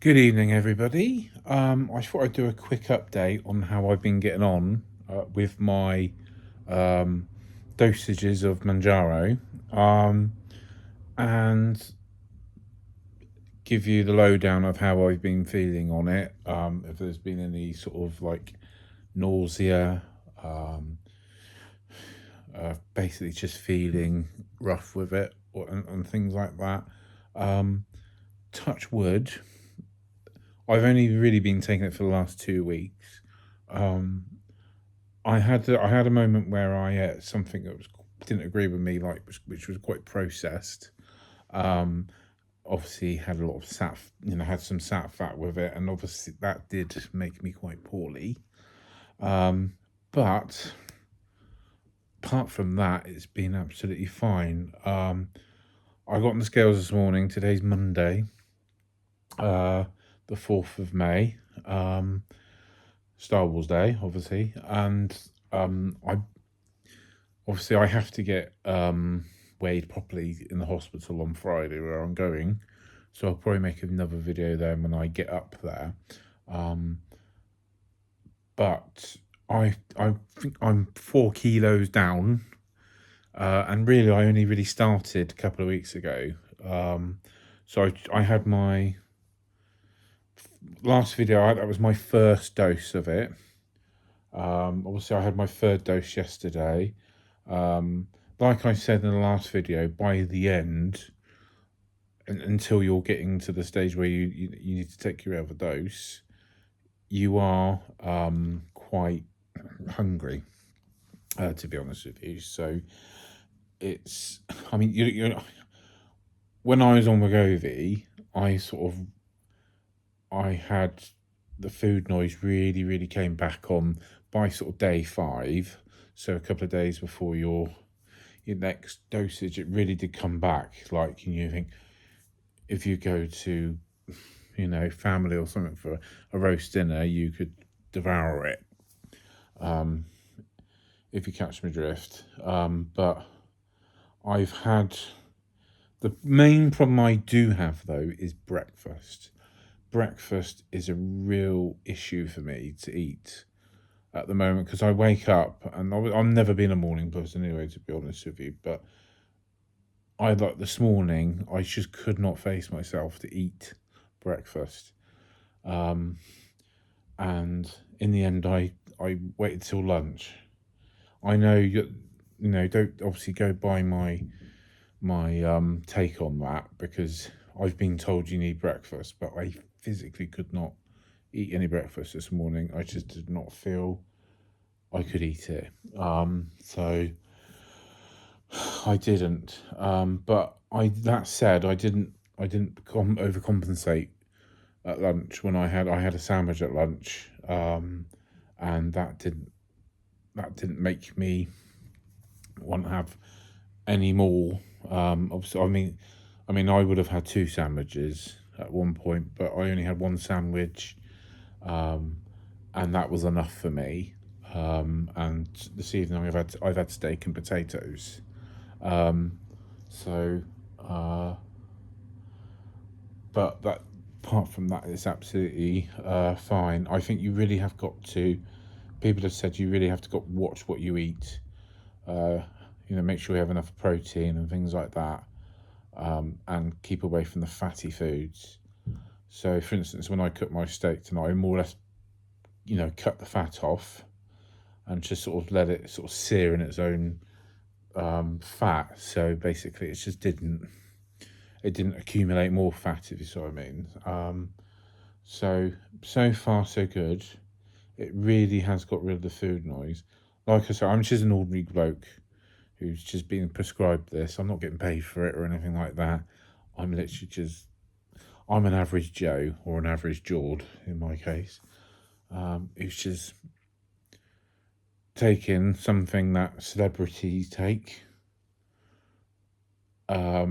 Good evening, everybody. I thought I'd do a quick update on how I've been getting on with my um, dosages of Manjaro, and give you the lowdown of how I've been feeling on it. If there's been any sort of like nausea, um, basically just feeling rough with it, and things like that. Um, touch wood. I've only really been taking it for the last 2 weeks. Um, I had a moment where I ate something that didn't agree with me, like which was quite processed. Um, Obviously had a lot of had some sat fat with it, and obviously that did make me quite poorly. But apart from that, it's been absolutely fine. I got on the scales this morning. Today's Monday, uh, the 4th of May. Um, Star Wars Day, obviously, and I have to get weighed properly in the hospital on Friday where I'm going, so I'll probably make another video then when I get up there. Um, but I think I'm 4 kilos down, and really I only really started a couple of weeks ago. So I had my last video. That was my first dose of it. Obviously, I had my third dose yesterday. Um, like I said in the last video, by the end, until you're getting to the stage where you need to take your other dose, you are quite hungry, to be honest with you. So it's, I mean, when I was on Wegovy, I had the food noise really came back on by sort of day 5. So a couple of days before your next dosage, it really did come back. Like, you think if you go to, family or something for a roast dinner, you could devour it, if you catch my drift. But I've had the main problem I do have though is breakfast. Breakfast is a real issue for me to eat at the moment because I wake up and I've never been a morning person anyway, to be honest with you. But I like this morning, I just could not face myself to eat breakfast. And in the end, I waited till lunch. I know don't obviously go by my take on that because I've been told you need breakfast, but I physically could not eat any breakfast this morning. I just did not feel I could eat it. So I didn't. But that said, I didn't overcompensate at lunch when I had a sandwich at lunch, and that didn't make me want to have any more. Obviously, I mean, I would have had 2 sandwiches at one point, but I only had one sandwich, and that was enough for me. And this evening I've had steak and potatoes. So, but that apart from that, it's absolutely fine. I think you really have got to. People have said you really have to watch what you eat. Uh, make sure you have enough protein and things like that, and keep away from the fatty foods. So, for instance, when I cook my steak tonight, I more or less, cut the fat off and just sort of let it sort of sear in its own fat. So basically, it didn't accumulate more fat, if you see what I mean. So far so good. It really has got rid of the food noise. Like I said, I'm just an ordinary bloke who's just being prescribed this. I'm not getting paid for it or anything like that. I'm literally I'm an average Joe or an average Jord in my case. Who's just taking something that celebrities take. I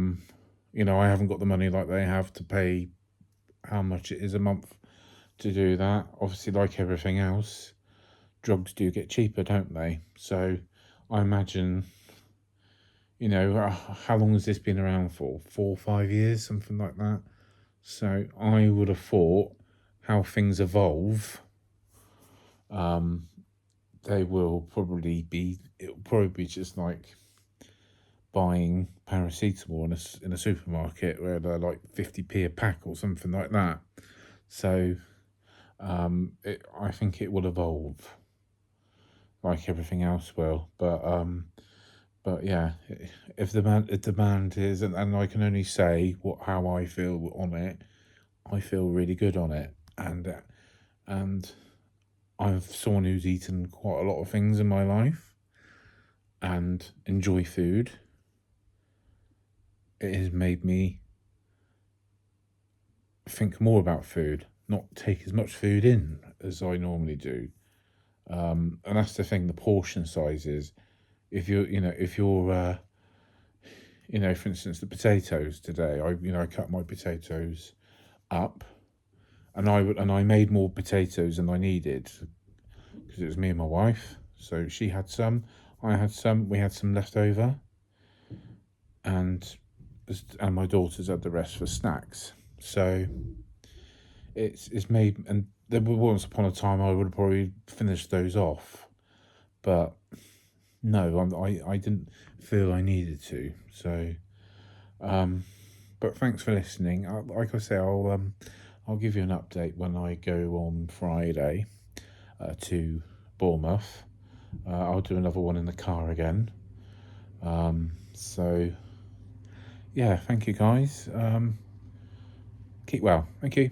haven't got the money like they have to pay how much it is a month to do that. Obviously, like everything else, drugs do get cheaper, don't they? So I imagine, how long has this been around for? 4 or 5 years, something like that. So I would have thought how things evolve, they will probably be, it'll probably be just like buying paracetamol in a supermarket where they're like 50p a pack or something like that. So I think it will evolve like everything else will. But yeah, if the demand is, and I can only say how I feel on it. I feel really good on it, and I'm someone who's eaten quite a lot of things in my life and enjoy food. It has made me think more about food, not take as much food in as I normally do. And that's the thing. The portion sizes. If you're, if you're, for instance, the potatoes today. I cut my potatoes up, and I made more potatoes than I needed because it was me and my wife. So she had some, I had some, we had some left over, and my daughters had the rest for snacks. So it's made, and there was once upon a time I would have probably finished those off, but no, I didn't feel I needed to. So, but thanks for listening. Like I say, I'll give you an update when I go on Friday to Bournemouth. I'll do another one in the car again. So yeah, thank you guys. Keep well. Thank you.